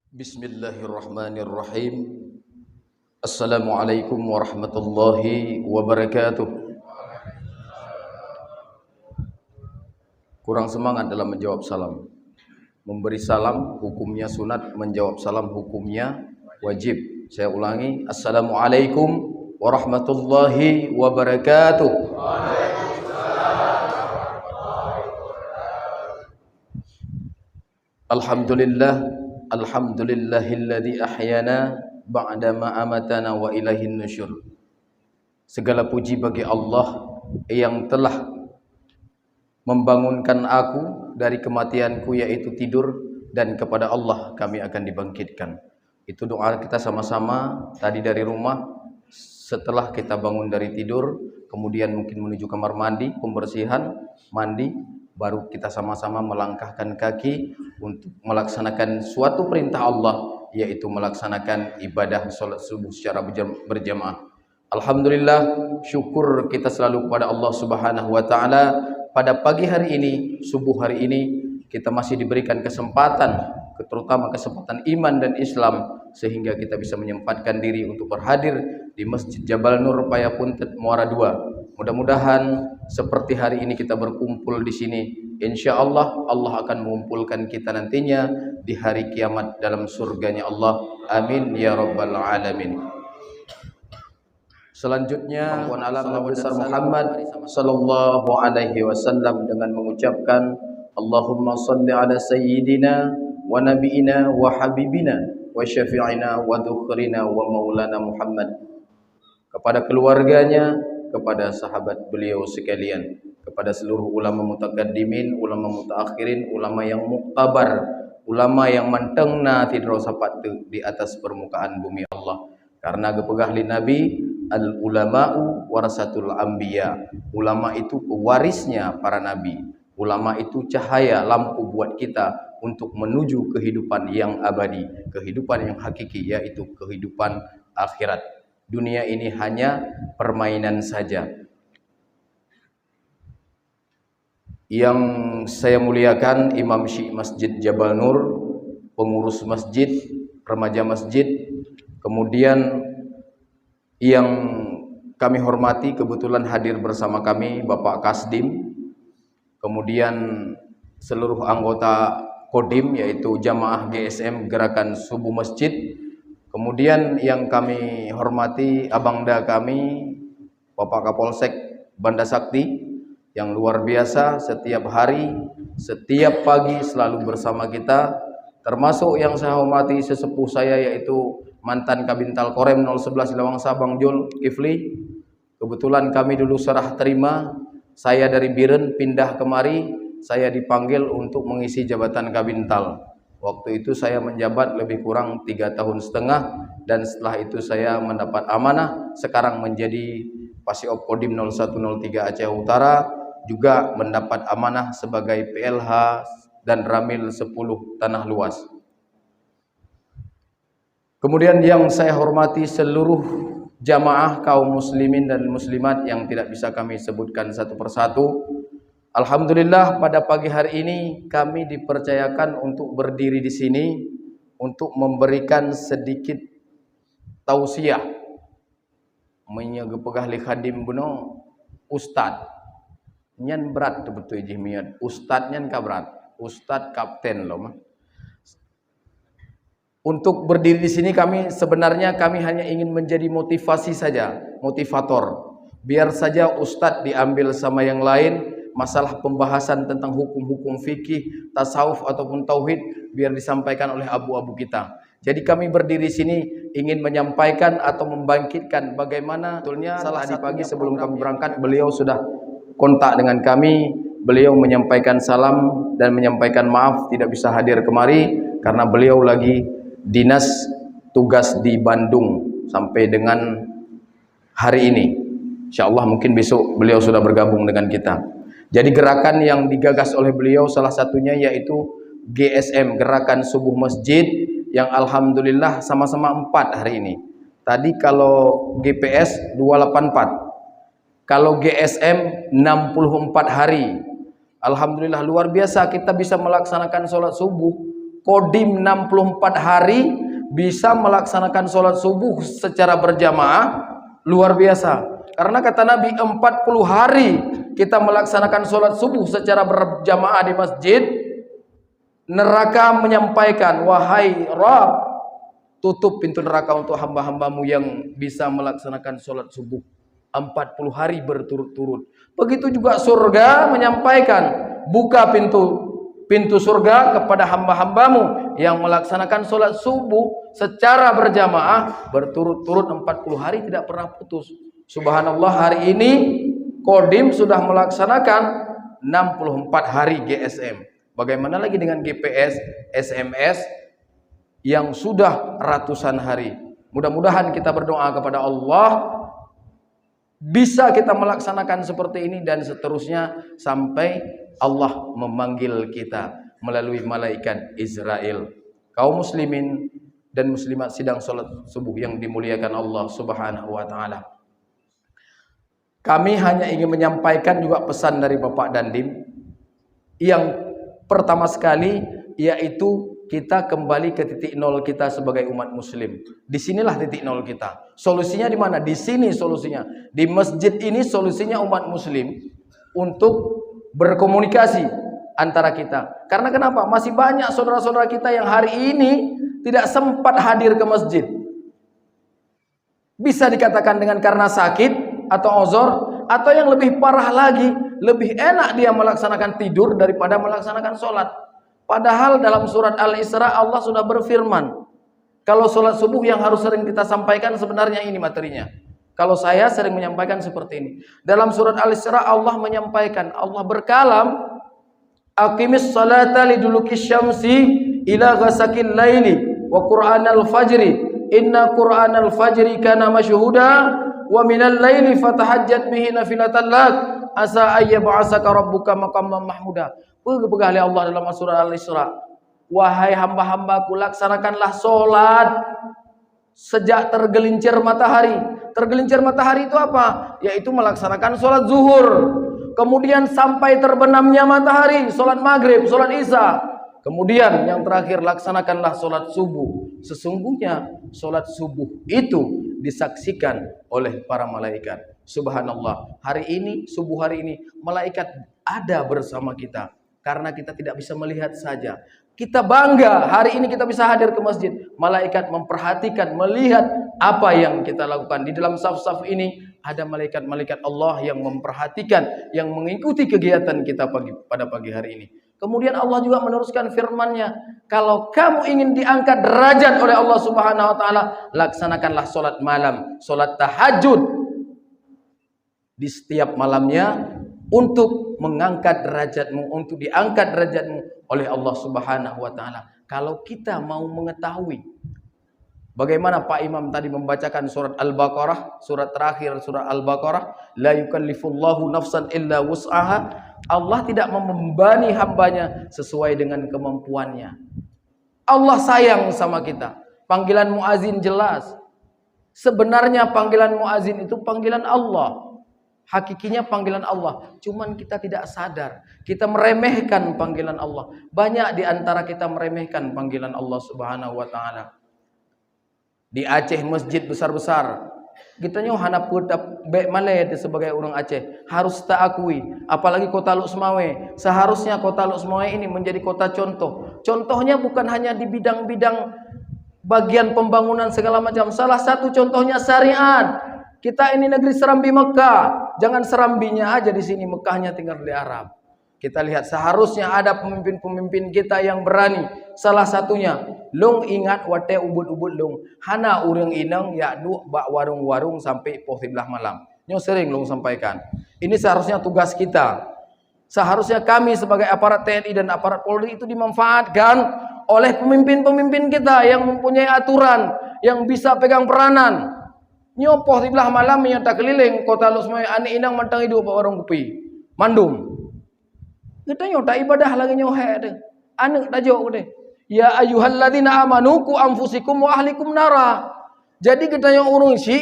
Bismillahirrahmanirrahim. Assalamualaikum warahmatullahi wabarakatuh. Kurang semangat dalam menjawab salam. Memberi salam hukumnya sunat, menjawab salam hukumnya wajib. Saya ulangi, Assalamualaikum warahmatullahi wabarakatuh. Alhamdulillahilladzi ahyana ba'da ma amatana wa ilaihin nusyur. Segala puji bagi Allah yang telah membangunkan aku dari kematianku, yaitu tidur, dan kepada Allah kami akan dibangkitkan. Itu doa kita sama-sama tadi dari rumah. Setelah kita bangun dari tidur, kemudian mungkin menuju kamar mandi, pembersihan, mandi, baru kita sama-sama melangkahkan kaki untuk melaksanakan suatu perintah Allah, yaitu melaksanakan ibadah salat subuh secara berjamaah. Alhamdulillah, syukur kita selalu kepada Allah Subhanahu wa taala. Pada pagi hari ini, subuh hari ini, kita masih diberikan kesempatan, terutama kesempatan iman dan Islam, sehingga kita bisa menyempatkan diri untuk berhadir di Masjid Jabal Nur Payapunten Muara II. Mudah-mudahan seperti hari ini kita berkumpul di sini, insya Allah Allah akan mengumpulkan kita nantinya di hari kiamat dalam surganya Allah. Amin ya rabbal alamin. Selanjutnya, Tuhan alam Nabi besar Muhammad sallallahu alaihi wasallam dengan mengucapkan Allahumma salli ala sayyidina wa nabiina wa habibina wa syafi'ina wa dzukhrina wa maulana Muhammad, kepada keluarganya, kepada sahabat beliau sekalian, kepada seluruh ulama mutakaddimin, ulama mutaakhirin, ulama yang muktabar, ulama yang mantengna tidro sapatu di atas permukaan bumi Allah. Karena gepegah li Nabi, al ulama'u warasatul anbiya. Ulama itu pewarisnya para nabi. Ulama itu cahaya lampu buat kita untuk menuju kehidupan yang abadi, kehidupan yang hakiki, yaitu kehidupan akhirat. Dunia ini hanya permainan saja. Yang saya muliakan Imam Syekh Masjid Jabal Nur, pengurus masjid, remaja masjid, kemudian yang kami hormati kebetulan hadir bersama kami Bapak Kasdim, kemudian seluruh anggota Kodim, yaitu Jamaah GSM Gerakan Subuh Masjid. Kemudian yang kami hormati abangda kami Bapak Kapolsek Banda Sakti, yang luar biasa setiap hari, setiap pagi selalu bersama kita. Termasuk yang saya hormati sesepuh saya, yaitu mantan Kabintal Korem 011 Lawangsa Bang Jul Kifli. Kebetulan kami dulu serah terima, saya dari Biren pindah kemari, saya dipanggil untuk mengisi jabatan Kabintal. Waktu itu saya menjabat lebih kurang 3,5 tahun, dan setelah itu saya mendapat amanah sekarang menjadi Pasiop Kodim 0103 Aceh Utara, juga mendapat amanah sebagai PLH dan Ramil 10 Tanah Luas. Kemudian yang saya hormati seluruh jamaah kaum muslimin dan muslimat yang tidak bisa kami sebutkan satu persatu. Alhamdulillah, pada pagi hari ini kami dipercayakan untuk berdiri di sini untuk memberikan sedikit tausiah. Menyegepegah li khadim buno ustad. Nyan berat betul jihmiat. Ustad nyan ka berat. Ustad kapten loh mah. Untuk berdiri di sini sebenarnya kami hanya ingin menjadi motivasi saja, motivator. Biar saja ustad diambil sama yang lain. Masalah pembahasan tentang hukum-hukum fikih, tasawuf ataupun tauhid biar disampaikan oleh abu-abu kita. Jadi kami berdiri sini ingin menyampaikan atau membangkitkan bagaimana betulnya. Salah tadi pagi sebelum kami berangkat, beliau sudah kontak dengan kami. Beliau menyampaikan salam dan menyampaikan maaf tidak bisa hadir kemari karena beliau lagi dinas tugas di Bandung sampai dengan hari ini. Insyaallah mungkin besok beliau sudah bergabung dengan kita. Jadi gerakan yang digagas oleh beliau salah satunya yaitu GSM, Gerakan Subuh Masjid, yang alhamdulillah sama-sama 4 hari ini. Tadi kalau GPS 284, kalau GSM 64 hari. Alhamdulillah luar biasa kita bisa melaksanakan sholat subuh Kodim 64 hari bisa melaksanakan sholat subuh secara berjamaah, luar biasa. Karena kata Nabi 40 hari kita melaksanakan sholat subuh secara berjamaah di masjid, neraka menyampaikan, wahai Rabb, tutup pintu neraka untuk hamba-hambamu yang bisa melaksanakan sholat subuh 40 hari berturut-turut. Begitu juga surga menyampaikan, buka pintu surga kepada hamba-hambamu yang melaksanakan sholat subuh secara berjamaah berturut-turut 40 hari tidak pernah putus. Subhanallah, hari ini Kodim sudah melaksanakan 64 hari GSM. Bagaimana lagi dengan GPS, SMS yang sudah ratusan hari. Mudah-mudahan kita berdoa kepada Allah bisa kita melaksanakan seperti ini dan seterusnya sampai Allah memanggil kita melalui malaikat Israel. Kaum muslimin dan muslimat sidang salat subuh yang dimuliakan Allah Subhanahu wa taala. Kami hanya ingin menyampaikan juga pesan dari Bapak Dandim yang pertama sekali, yaitu kita kembali ke titik nol kita sebagai umat muslim. Disinilah titik nol kita. Solusinya di mana? Di sini solusinya. Di masjid ini solusinya umat muslim untuk berkomunikasi antara kita. Karena kenapa? Masih banyak saudara-saudara kita yang hari ini tidak sempat hadir ke masjid. Bisa dikatakan dengan karena sakit atau uzur, atau yang lebih parah lagi, lebih enak dia melaksanakan tidur daripada melaksanakan sholat. Padahal dalam surat Al-Isra Allah sudah berfirman, kalau sholat subuh yang harus sering kita sampaikan sebenarnya ini materinya. Kalau saya sering menyampaikan seperti ini. Dalam surat Al-Isra Allah menyampaikan, Allah berkalam, aqimis salata lidulukis syamsi ila ghasakil laili wa qur'anal fajri inna qur'anal fajri kana masyhuda wa minal laili fatahajjat bihi nafilatan lak asa ayyab'asaka rabbuka maqamman mahmuda. Berkali Allah dalam surah Al-Isra, wahai hamba-hambaku, laksanakanlah sholat sejak tergelincir matahari. Tergelincir matahari itu apa? Yaitu melaksanakan sholat zuhur, kemudian sampai terbenamnya matahari, sholat maghrib, sholat isya, kemudian yang terakhir laksanakanlah sholat subuh. Sesungguhnya sholat subuh itu disaksikan oleh para malaikat. Subhanallah, hari ini, subuh hari ini, malaikat ada bersama kita. Karena kita tidak bisa melihat saja. Kita bangga hari ini kita bisa hadir ke masjid. Malaikat memperhatikan, melihat apa yang kita lakukan. Di dalam saf-saf ini ada malaikat-malaikat Allah yang memperhatikan, yang mengikuti kegiatan kita pada pagi hari ini. Kemudian Allah juga meneruskan firman-Nya, kalau kamu ingin diangkat derajat oleh Allah Subhanahu wa taala, laksanakanlah salat malam, salat tahajud di setiap malamnya untuk mengangkat derajatmu, untuk diangkat derajatmu oleh Allah Subhanahu wa taala. Kalau kita mau mengetahui bagaimana Pak Imam tadi membacakan surat Al-Baqarah, surat terakhir surat Al-Baqarah, la yukallifullahu nafsan illa wus'aha, Allah tidak membebani hambanya sesuai dengan kemampuannya. Allah sayang sama kita. Panggilan muazin jelas. Sebenarnya panggilan muazin itu panggilan Allah. Hakikinya panggilan Allah. Cuman kita tidak sadar. Kita meremehkan panggilan Allah. Banyak di antara kita meremehkan panggilan Allah Subhanahu wa taala. Di Aceh masjid besar-besar. Kita nyoh hana putap baik malai sebagai orang Aceh. Harus tak akui. Apalagi Kota Luk Semawe. Seharusnya Kota Luk Semawe ini menjadi kota contoh. Contohnya bukan hanya di bidang-bidang bagian pembangunan segala macam. Salah satu contohnya syariat. Kita ini negeri Serambi Mekah. Jangan serambinya aja di sini, Mekahnya tinggal di Arab. Kita lihat seharusnya ada pemimpin-pemimpin kita yang berani. Salah satunya, long ingat wate ubud-ubud long. Hana urang inang ya du bak warung-warung sampai poh 11 malam. Nyo sering long sampaikan. Ini seharusnya tugas kita. Seharusnya kami sebagai aparat TNI dan aparat Polri itu dimanfaatkan oleh pemimpin-pemimpin kita yang mempunyai aturan, yang bisa pegang peranan. Nyopoh 11 malam yang tak keliling Kota Luk Semawe ani inang mantang hidup orang kupi mandum. Kita nyota ibadah lagi nyohe deh. Anak tajuk deh. Ya ayyuhalladzina amanu qu anfusikum wa ahlikum nara. Jadi kita yang urung si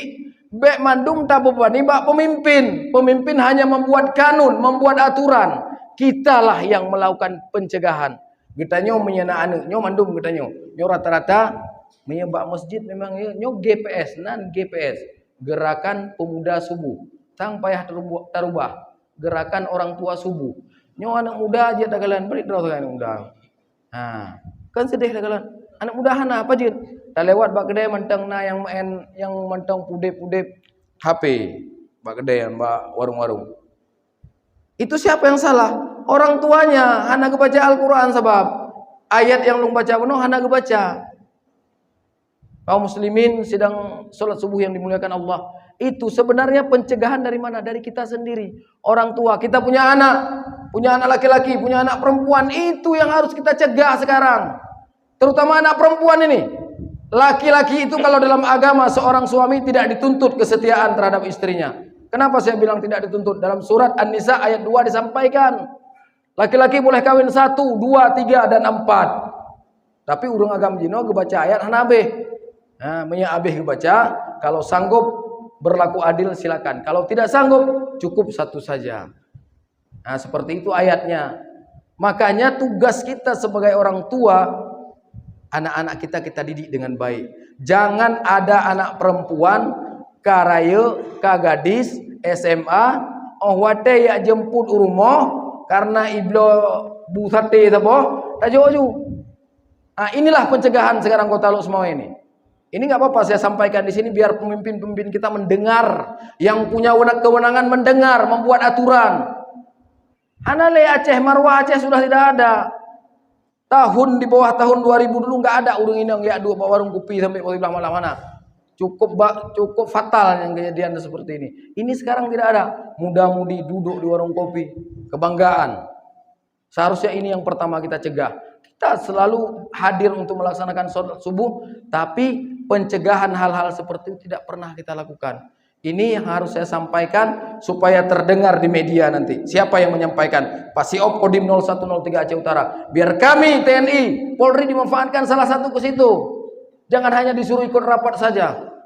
bek mandum tak bebani bak pemimpin. Pemimpin hanya membuat kanun, membuat aturan. Kitalah yang melakukan pencegahan. Getanyo menyana anu, nyo mandum getanyo. Nyo rata-rata menyebab masjid memang nyo GPS, nan GPS. Gerakan pemuda subuh. Tang payah terubah. Gerakan orang tua subuh. Nyo anak muda aja dagalan beri terus anak muda. Nah, kan sedih dagalan. Anak muda hana apa jin? Dah lewat bak kedai mentang na yang mentang pudep-pudep HP. Bak kedai, bak warung-warung. Itu siapa yang salah? Orang tuanya hana kebaca Al-Quran sebab ayat yang lu baca penuh hana kebaca. Kaum muslimin sedang sholat subuh yang dimuliakan Allah. Itu sebenarnya pencegahan dari mana? Dari kita sendiri. Orang tua, kita punya anak laki-laki, punya anak perempuan. Itu yang harus kita cegah sekarang. Terutama anak perempuan ini. Laki-laki itu kalau dalam agama seorang suami tidak dituntut kesetiaan terhadap istrinya. Kenapa saya bilang tidak dituntut? Dalam surat An-Nisa ayat 2 disampaikan. Laki-laki boleh kawin 1, 2, 3, dan 4. Tapi urang agam jino gebaca ayat hanabeh. Nah, abeh baca, kalau sanggup berlaku adil silakan. Kalau tidak sanggup cukup 1 saja. Nah, seperti itu ayatnya. Makanya tugas kita sebagai orang tua, anak-anak kita didik dengan baik. Jangan ada anak perempuan karaya kagadis SMA wate ya jemput urumoh karena iblo busate sapa tak jauh. Nah, inilah pencegahan sekarang Kota Lu semua ini. Ini nggak apa-apa saya sampaikan di sini biar pemimpin-pemimpin kita mendengar, yang punya kewenangan mendengar, membuat aturan. Hanale Aceh, Marwah Aceh sudah tidak ada. Tahun di bawah tahun 2000 dulu nggak ada urung inang ya dua warung kopi sampai belah mana-mana. Cukup fatal yang kejadian seperti ini. Ini sekarang tidak ada. Muda-mudi duduk di warung kopi, kebanggaan. Seharusnya ini yang pertama kita cegah. Kita selalu hadir untuk melaksanakan sholat subuh, tapi pencegahan hal-hal seperti itu tidak pernah kita lakukan. Ini yang harus saya sampaikan supaya terdengar di media nanti. Siapa yang menyampaikan? Pasiop Kodim 0103 Aceh Utara. Biar kami TNI, Polri dimanfaatkan salah satu ke situ. Jangan hanya disuruh ikut rapat saja.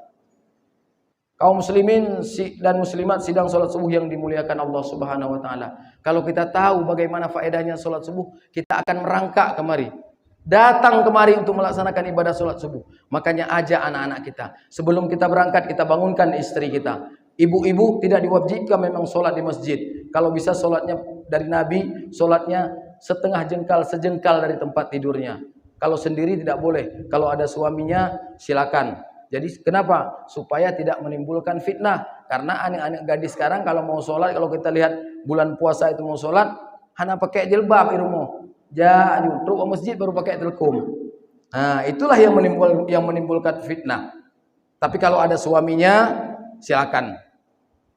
Kaum muslimin dan muslimat sidang sholat subuh yang dimuliakan Allah Subhanahu wa taala. Kalau kita tahu bagaimana faedahnya sholat subuh, kita akan merangkak kemari. Datang kemari untuk melaksanakan ibadah sholat subuh. Makanya ajak anak-anak kita. Sebelum kita berangkat, kita bangunkan istri kita. Ibu-ibu tidak diwajibkan memang sholat di masjid. Kalau bisa sholatnya dari Nabi, sholatnya setengah jengkal, sejengkal dari tempat tidurnya. Kalau sendiri tidak boleh. Kalau ada suaminya, silakan. Jadi kenapa? Supaya tidak menimbulkan fitnah. Karena anak-anak gadis sekarang kalau mau sholat, kalau kita lihat bulan puasa itu mau sholat, hanya pakai jilbab irumo. Truk ke masjid baru pakai telkom. Nah, itulah yang menimbulkan fitnah. Tapi kalau ada suaminya, silakan.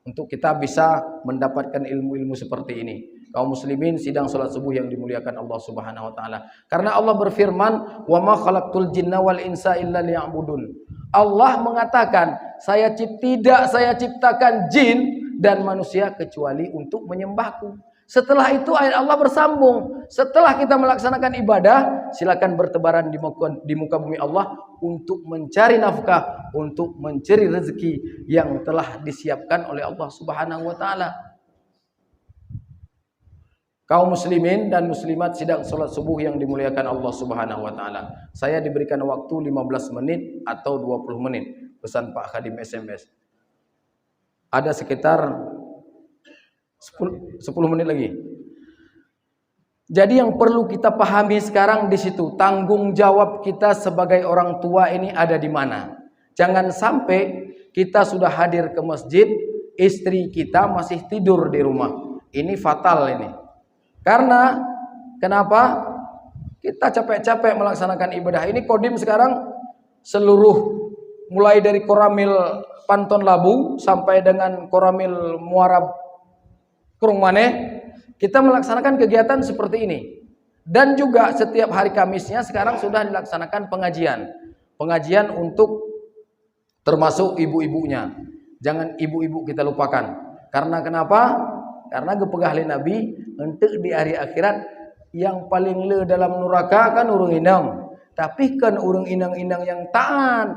Untuk kita bisa mendapatkan ilmu-ilmu seperti ini. Kaum muslimin sidang salat subuh yang dimuliakan Allah Subhanahu wa taala. Karena Allah berfirman, "Wa ma khalaqtul jinna wal insa illa liya'budun." Allah mengatakan, tidak saya ciptakan jin dan manusia kecuali untuk menyembahku. Setelah itu ayat Allah bersambung. Setelah kita melaksanakan ibadah, silakan bertebaran di muka bumi Allah untuk mencari nafkah, untuk mencari rezeki yang telah disiapkan oleh Allah Subhanahu wa taala. Kaum muslimin dan muslimat sidang salat subuh yang dimuliakan Allah Subhanahu wa taala. Saya diberikan waktu 15 menit atau 20 menit. Pesan Pak Khadim SMS. Ada sekitar 10 menit lagi. Jadi yang perlu kita pahami sekarang di situ, tanggung jawab kita sebagai orang tua ini ada di mana. Jangan sampai kita sudah hadir ke masjid, istri kita masih tidur di rumah. Ini fatal ini. Karena kenapa? Kita capek-capek melaksanakan ibadah. Ini Kodim sekarang seluruh mulai dari Koramil Panton Labu sampai dengan Koramil Muarab Kurung Maneh, kita melaksanakan kegiatan seperti ini. Dan juga setiap hari Kamisnya sekarang sudah dilaksanakan pengajian. Pengajian untuk termasuk ibu-ibunya. Jangan ibu-ibu kita lupakan. Karena kenapa? Karena gepegah Nabi untuk di hari akhirat yang paling le dalam neraka kan urung inang. Tapi kan urung inang-inang yang taat,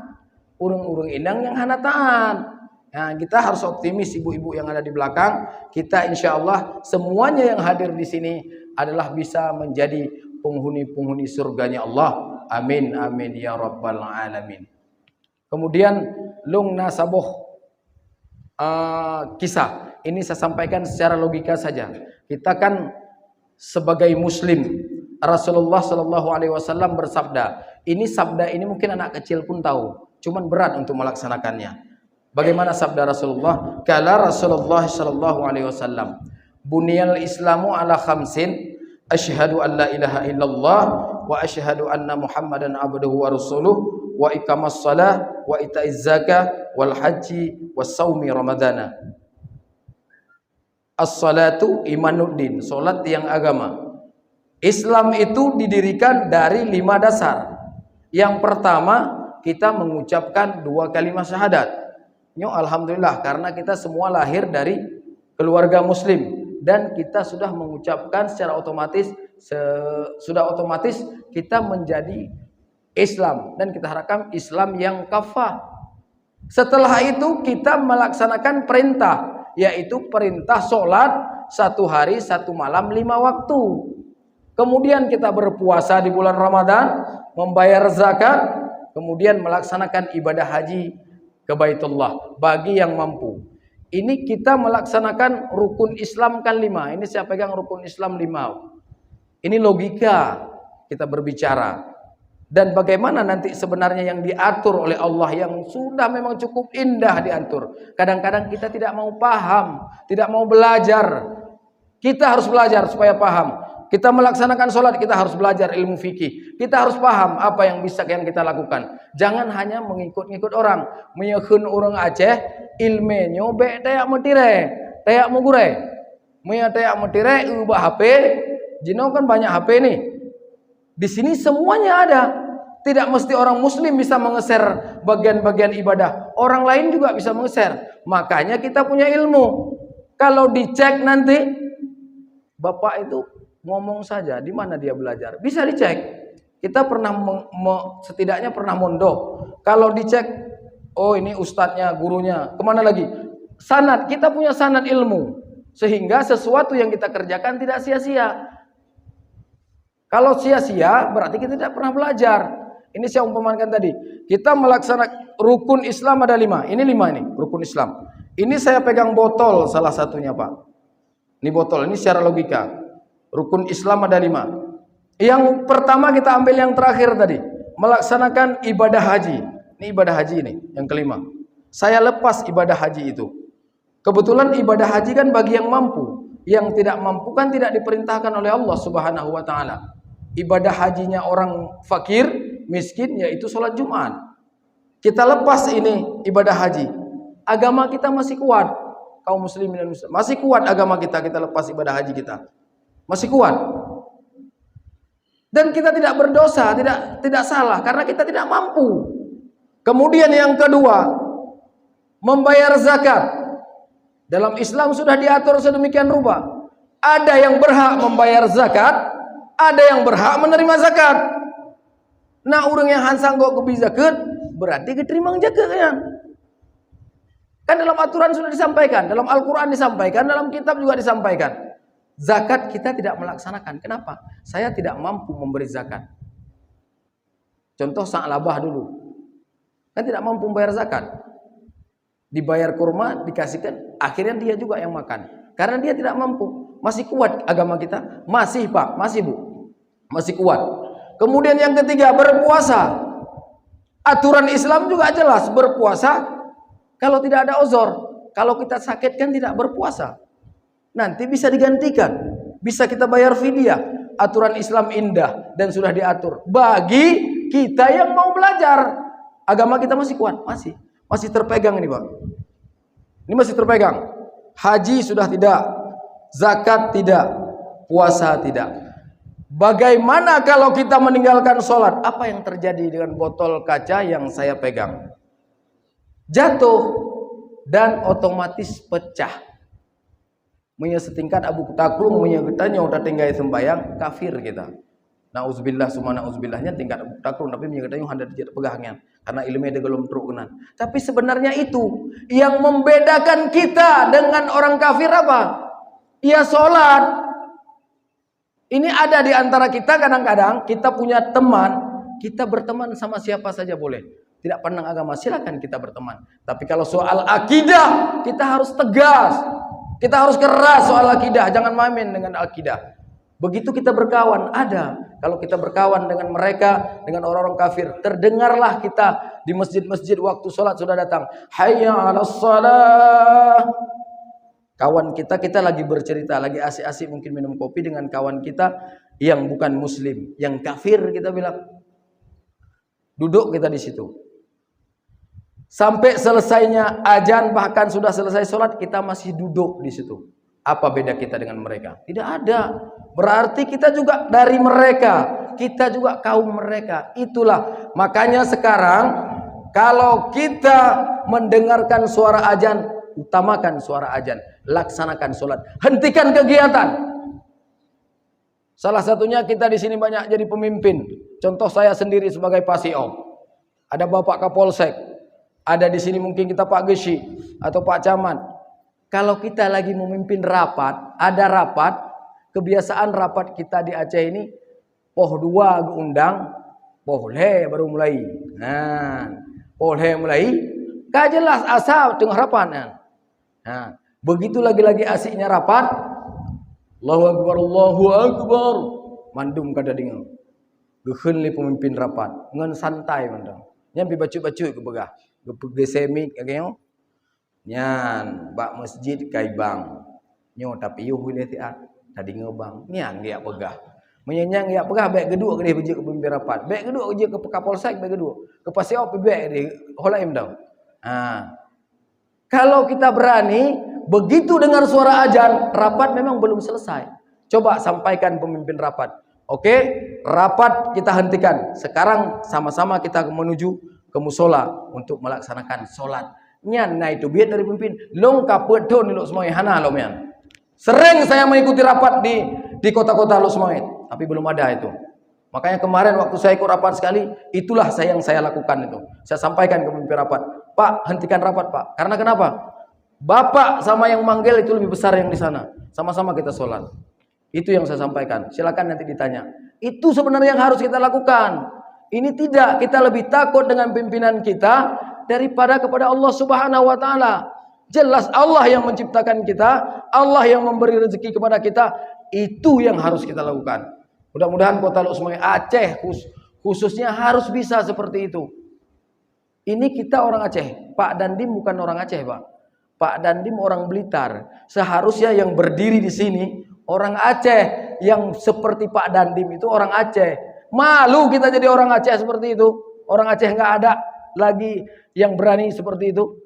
urung-urung inang yang hana taat. Nah, kita harus optimis ibu-ibu yang ada di belakang. Kita insya Allah semuanya yang hadir di sini adalah bisa menjadi penghuni-penghuni surganya Allah. Amin amin ya rabbal alamin. Kemudian lung nasabuh kisah. Ini saya sampaikan secara logika saja. Kita kan sebagai muslim, Rasulullah Shallallahu Alaihi Wasallam bersabda. Ini sabda ini mungkin anak kecil pun tahu, cuman berat untuk melaksanakannya. Bagaimana sabda Rasulullah? Kala Rasulullah Shallallahu Alaihi Wasallam, Bunyal Islamu ala khamsin, asyhadu an la ilaha illallah wa asyhadu anna Muhammadan abduhu wa rasuluh wa iqamas shalah wa itaiz zakah wal haji was saumi ramadana. As-salatu imanuddin, salat yang agama. Islam itu didirikan dari 5 dasar. Yang pertama, kita mengucapkan 2 kalimat syahadat. Alhamdulillah, karena kita semua lahir dari keluarga muslim dan kita sudah mengucapkan secara otomatis, sudah otomatis kita menjadi Islam dan kita harapkan Islam yang kafah. Setelah itu kita melaksanakan perintah, yaitu perintah sholat 1 hari 1 malam 5 waktu. Kemudian kita berpuasa di bulan Ramadan, membayar zakat, kemudian melaksanakan ibadah haji ke Baitullah bagi yang mampu. Ini kita melaksanakan rukun Islam kan 5. Ini saya pegang rukun Islam 5. Ini logika kita berbicara. Dan bagaimana nanti sebenarnya yang diatur oleh Allah yang sudah memang cukup indah diatur. Kadang-kadang kita tidak mau paham, tidak mau belajar. Kita harus belajar supaya paham. Kita melaksanakan sholat, kita harus belajar ilmu fikih. Kita harus paham apa yang bisa yang kita lakukan. Jangan hanya mengikut-ngikut orang. Menyekun orang Aceh, ilmenyo be tayak metire, tayak mugure. Meya tayak metire, ubah HP. Jino kan banyak HP nih. Di sini semuanya ada. Tidak mesti orang muslim bisa mengeser bagian-bagian ibadah. Orang lain juga bisa mengeser. Makanya kita punya ilmu. Kalau dicek nanti, Bapak itu ngomong saja di mana dia belajar. Bisa dicek. Kita pernah setidaknya pernah mondok. Kalau dicek, oh ini ustadznya, gurunya. Kemana lagi? Sanad. Kita punya sanad ilmu. Sehingga sesuatu yang kita kerjakan tidak sia-sia. Kalau sia-sia berarti kita tidak pernah belajar. Ini saya umpamakan tadi. Kita melaksanakan rukun Islam ada 5. Ini 5 ini rukun Islam. Ini saya pegang botol salah satunya Pak. Ini botol. Ini secara logika. Rukun Islam ada 5. Yang pertama kita ambil yang terakhir tadi. Melaksanakan ibadah haji. Ini ibadah haji ini. Yang kelima. Saya lepas ibadah haji itu. Kebetulan ibadah haji kan bagi yang mampu. Yang tidak mampu kan tidak diperintahkan oleh Allah Subhanahu wa Ta'ala. Ibadah hajinya orang fakir, miskin, yaitu sholat Jumat. Kita lepas ini ibadah haji. Agama kita masih kuat. Kaum muslimin dan muslimat masih kuat agama kita. Kita lepas ibadah haji kita. Masih kuat. Dan kita tidak berdosa, tidak salah karena kita tidak mampu. Kemudian yang kedua, membayar zakat. Dalam Islam sudah diatur sedemikian rupa. Ada yang berhak membayar zakat, ada yang berhak menerima zakat. Nah, orang yang hansang kok kebi zakat, berarti keterima zakat kan? Kan dalam aturan sudah disampaikan, dalam Al-Quran disampaikan, dalam kitab juga disampaikan. Zakat kita tidak melaksanakan. Kenapa? Saya tidak mampu memberi zakat. Contoh Sa'labah dulu. Kan tidak mampu membayar zakat. Dibayar kurma, dikasihkan, akhirnya dia juga yang makan. Karena dia tidak mampu. Masih kuat agama kita? Masih Pak, masih Bu. Masih kuat. Kemudian yang ketiga, berpuasa. Aturan Islam juga jelas, berpuasa kalau tidak ada uzur. Kalau kita sakit kan tidak berpuasa. Nanti bisa digantikan, bisa kita bayar fidyah. Aturan Islam indah dan sudah diatur bagi kita yang mau belajar. Agama kita masih kuat, masih terpegang ini Pak. Ini masih terpegang. Haji sudah tidak, zakat tidak, puasa tidak. Bagaimana kalau kita meninggalkan sholat? Apa yang terjadi dengan botol kaca yang saya pegang? Jatuh dan otomatis pecah. Setingkat Abu Taklum menyebutnya udah tinggal sembayang kafir kita. Nauzubillah summa nauzubillahnya tingkat Abu Taklum tapi menyebutnya hendak tidak pegangnya karena ilmunya dia belum terukunan. Tapi sebenarnya itu yang membedakan kita dengan orang kafir apa? Ya sholat. Ini ada di antara kita, kadang-kadang kita punya teman, kita berteman sama siapa saja boleh. Tidak pandang agama, silakan kita berteman. Tapi kalau soal akidah, kita harus tegas. Kita harus keras soal akidah, jangan main dengan akidah. Begitu kita berkawan, ada. Kalau kita berkawan dengan mereka, dengan orang-orang kafir, terdengarlah kita di masjid-masjid waktu sholat sudah datang. Hayya 'alas shalah. Kawan kita lagi bercerita, lagi asik-asik mungkin minum kopi dengan kawan kita yang bukan muslim, yang kafir, kita bilang. Duduk kita di situ. Sampai selesainya azan, bahkan sudah selesai sholat, kita masih duduk di situ. Apa beda kita dengan mereka? Tidak ada. Berarti kita juga dari mereka. Kita juga kaum mereka. Itulah. Makanya sekarang, kalau kita mendengarkan suara azan, utamakan suara azan, laksanakan sholat, hentikan kegiatan. Salah satunya kita di sini banyak jadi pemimpin. Contoh saya sendiri sebagai Pasiom. Ada Bapak Kapolsek, ada di sini mungkin kita Pak Gesi atau Pak Camat. Kalau kita lagi memimpin rapat, ada rapat, kebiasaan rapat kita di Aceh ini, poh 2 undang, poh le baru mulai. Nah, poh le mulai, gak jelas asal tengah rapat. Nah, begitu lagi-lagi asiknya rapat, Allahu Akbar, Allahu Akbar, mandum kada dengar. Geun li pemimpin rapat, ngan santai mandang. Nyampi bacu-bacu ke begah, ge semik ageo. Nyan, bak masjid kai bang. Nyo tapi yuh boleh tiat, tadi ngebang. Nyang dia begah. Menyenyang dia begah baik gedua ke dia beje ke pemimpin rapat. Baik gedua ke Kapolsek baik gedua. Ke Pasiop baik dia holaim dah. Kalau kita berani, begitu dengar suara azan, rapat memang belum selesai. Coba sampaikan pemimpin rapat. Oke, rapat kita hentikan. Sekarang sama-sama kita menuju ke musola untuk melaksanakan sholat. Nyan, nah itu biar dari pemimpin. Long kapet don lo semuanya hana lo mian. Sering saya mengikuti rapat di kota-kota lo semuanya, tapi belum ada itu. Makanya kemarin waktu saya ikut rapat sekali, itulah yang saya lakukan itu. Saya sampaikan ke pemimpin rapat. Pak, hentikan rapat Pak. Karena kenapa? Bapak sama yang manggil itu lebih besar yang di sana. Sama-sama kita sholat. Itu yang saya sampaikan. Silakan nanti ditanya. Itu sebenarnya yang harus kita lakukan. Ini tidak. Kita lebih takut dengan pimpinan kita daripada kepada Allah Subhanahu wa taala. Jelas Allah yang menciptakan kita, Allah yang memberi rezeki kepada kita. Itu yang harus kita lakukan. Mudah-mudahan Kota Lusmai Aceh khususnya harus bisa seperti itu. Ini kita orang Aceh. Pak Dandim bukan orang Aceh, Pak. Pak Dandim orang Blitar. Seharusnya yang berdiri di sini orang Aceh. Yang seperti Pak Dandim itu orang Aceh. Malu kita jadi orang Aceh seperti itu. Orang Aceh nggak ada lagi yang berani seperti itu.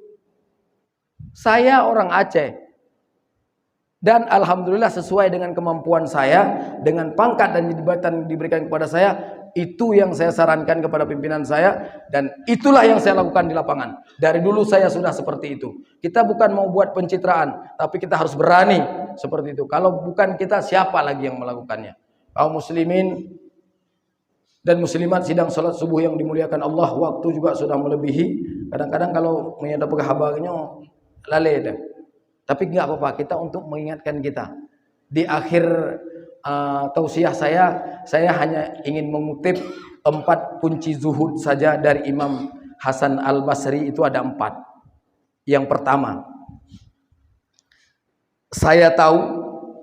Saya orang Aceh. Dan alhamdulillah sesuai dengan kemampuan saya, dengan pangkat dan jabatan diberikan kepada saya, itu yang saya sarankan kepada pimpinan saya, dan itulah yang saya lakukan di lapangan. Dari dulu saya sudah seperti itu. Kita bukan mau buat pencitraan, tapi kita harus berani seperti itu. Kalau bukan kita, siapa lagi yang melakukannya? Kaum muslimin dan muslimat sidang salat subuh yang dimuliakan Allah, waktu juga sudah melebihi. Kadang-kadang kalau menyadap kabarnya lalai dah. Tapi enggak apa-apa, kita untuk mengingatkan kita. Di akhir tausiah saya hanya ingin mengutip 4 kunci zuhud saja dari Imam Hasan Al-Basri. Itu ada 4. Yang pertama, saya tahu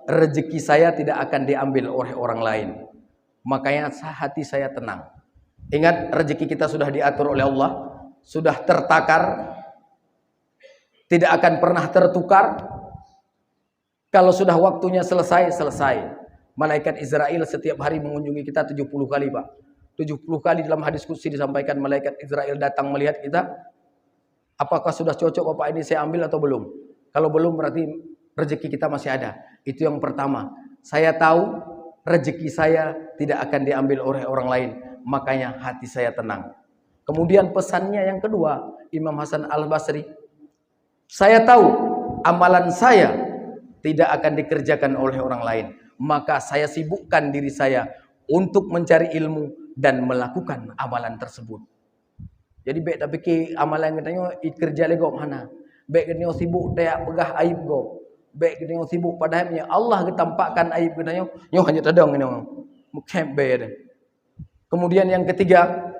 rezeki saya tidak akan diambil oleh orang lain, makanya hati saya tenang. Ingat, rezeki kita sudah diatur oleh Allah, sudah tertakar, tidak akan pernah tertukar. Kalau sudah waktunya selesai. Malaikat Israel setiap hari mengunjungi kita 70 kali, Pak. 70 kali dalam hadis qudsi disampaikan malaikat Israel datang melihat kita. Apakah sudah cocok Bapak ini saya ambil atau belum? Kalau belum berarti rezeki kita masih ada. Itu yang pertama. Saya tahu rezeki saya tidak akan diambil oleh orang lain, makanya hati saya tenang. Kemudian pesannya yang kedua, Imam Hasan Al-Basri, saya tahu amalan saya tidak akan dikerjakan oleh orang lain, maka saya sibukkan diri saya untuk mencari ilmu dan melakukan amalan tersebut. Jadi baik tapi ke amalan katanya kerja lego mana? Baik katanya sibuk dia pegah aib go. baik kita sibuk padahal Allah getampakkan aib kita nyo hanya tadang ini mukem be. Kemudian yang ketiga,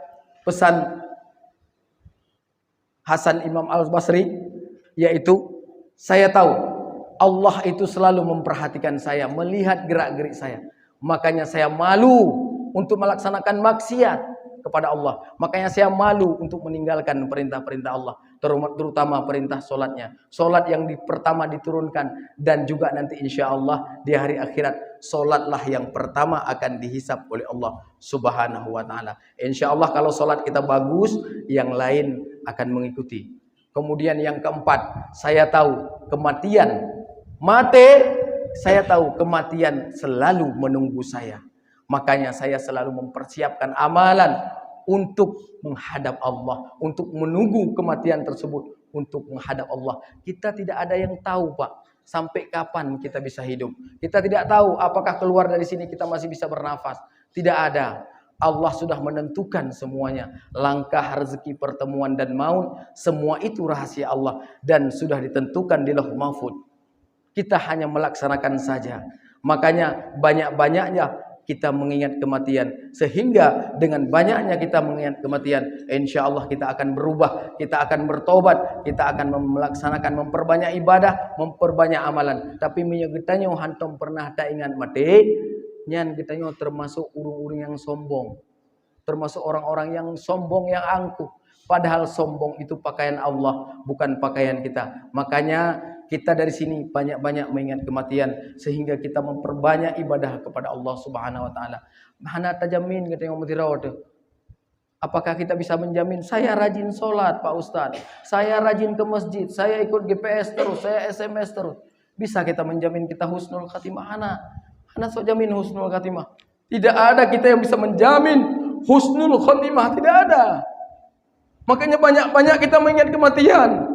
pesan Hasan Imam Al-Basri, yaitu saya tahu Allah itu selalu memperhatikan saya, melihat gerak-gerik saya. Makanya saya malu untuk melaksanakan maksiat kepada Allah. Makanya saya malu untuk meninggalkan perintah-perintah Allah, terutama perintah solatnya. Solat yang pertama diturunkan, dan juga nanti insya Allah di hari akhirat solatlah yang pertama akan dihisap oleh Allah Subhanahu wa ta'ala. Insya Allah kalau solat kita bagus, yang lain akan mengikuti. Kemudian yang keempat, saya tahu kematian saya tahu kematian selalu menunggu saya. Makanya saya selalu mempersiapkan amalan untuk menghadap Allah, untuk menunggu kematian tersebut, untuk menghadap Allah. Kita tidak ada yang tahu, Pak, sampai kapan kita bisa hidup. Kita tidak tahu apakah keluar dari sini kita masih bisa bernafas. Tidak ada. Allah sudah menentukan semuanya. Langkah, rezeki, pertemuan, dan maut, semua itu rahasia Allah dan sudah ditentukan di Lauh Mahfuz. Kita hanya melaksanakan saja. Makanya banyak-banyaknya kita mengingat kematian, sehingga dengan banyaknya kita mengingat kematian, insya Allah kita akan berubah, kita akan bertobat, kita akan melaksanakan, memperbanyak ibadah, memperbanyak amalan. Tapi minyak hantom pernah tak ingat mati, nyan kita termasuk urung-urung yang sombong, termasuk orang-orang yang sombong, yang angkuh. Padahal sombong itu pakaian Allah, bukan pakaian kita. Makanya kita dari sini banyak-banyak mengingat kematian, sehingga kita memperbanyak ibadah kepada Allah Subhanahu wa taala. Mana tajamin kita yang mutirawat. Apakah kita bisa menjamin saya rajin sholat, Pak Ustadz, saya rajin ke masjid, saya ikut GPS terus, saya SMS terus. Bisa kita menjamin kita husnul khatimah? Ana sok jamin husnul khatimah. Tidak ada kita yang bisa menjamin husnul khatimah, tidak ada. Makanya banyak-banyak kita mengingat kematian.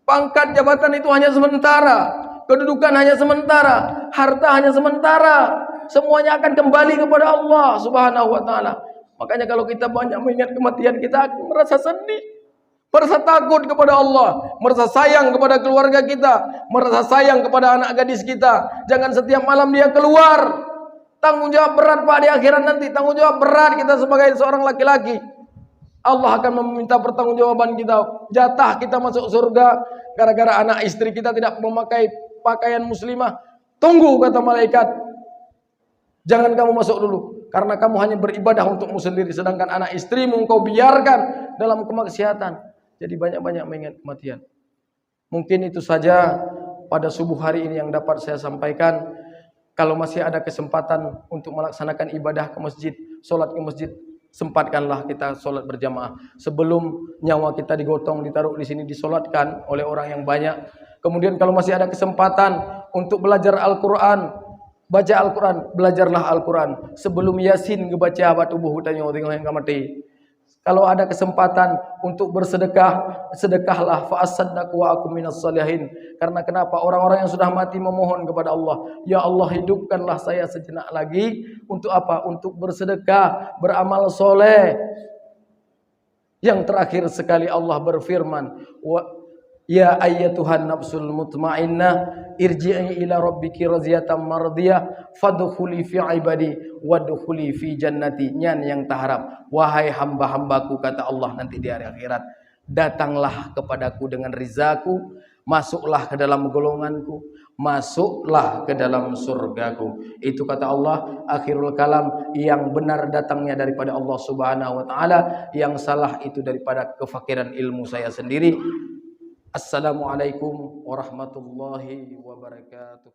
Pangkat jabatan itu hanya sementara, kedudukan hanya sementara, harta hanya sementara. Semuanya akan kembali kepada Allah Subhanahu wa taala. Makanya kalau kita banyak mengingat kematian, kita akan merasa sedih, merasa takut kepada Allah, merasa sayang kepada keluarga kita, merasa sayang kepada anak gadis kita. Jangan setiap malam dia keluar. Tanggung jawab berat, Pak, di akhirat nanti. Tanggung jawab berat kita sebagai seorang laki-laki. Allah akan meminta pertanggungjawaban kita. Jatah kita masuk surga gara-gara anak istri kita tidak memakai pakaian muslimah. Tunggu, kata malaikat. Jangan kamu masuk dulu, karena kamu hanya beribadah untukmu sendiri, sedangkan anak istrimu engkau biarkan dalam kemaksiatan. Jadi banyak-banyak mengingat kematian. Mungkin itu saja pada subuh hari ini yang dapat saya sampaikan. Kalau masih ada kesempatan untuk melaksanakan ibadah ke masjid, sholat ke masjid, sempatkanlah kita sholat berjamaah. Sebelum nyawa kita digotong, ditaruh di sini, disolatkan oleh orang yang banyak. Kemudian kalau masih ada kesempatan untuk belajar Al-Quran, baca Al-Quran, belajarlah Al-Quran. Sebelum Yasin ngebaca batu buhu tanya tengok yang mati. Kalau ada kesempatan untuk bersedekah, sedekahlah. Fa'asaddaqu wa akum minas salihin. Karena kenapa? Orang-orang yang sudah mati memohon kepada Allah, ya Allah, hidupkanlah saya sejenak lagi. Untuk apa? Untuk bersedekah, beramal soleh. Yang terakhir sekali Allah berfirman, ya ayyatuhan nafsul mutmainnah irji'i ila rabbiki radiyatan mardiyah fadkhuli fi ibadi wadkhuli fi jannati. Nyan yang taharap, wahai hamba-hambaku, kata Allah nanti di hari akhirat, datanglah kepadaku dengan rizaku, masuklah ke dalam golonganku, masuklah ke dalam surgaku. Itu kata Allah, akhirul kalam. Yang benar datangnya daripada Allah Subhanahu wa taala, yang salah itu daripada kefakiran ilmu saya sendiri. Assalamualaikum warahmatullahi wabarakatuh.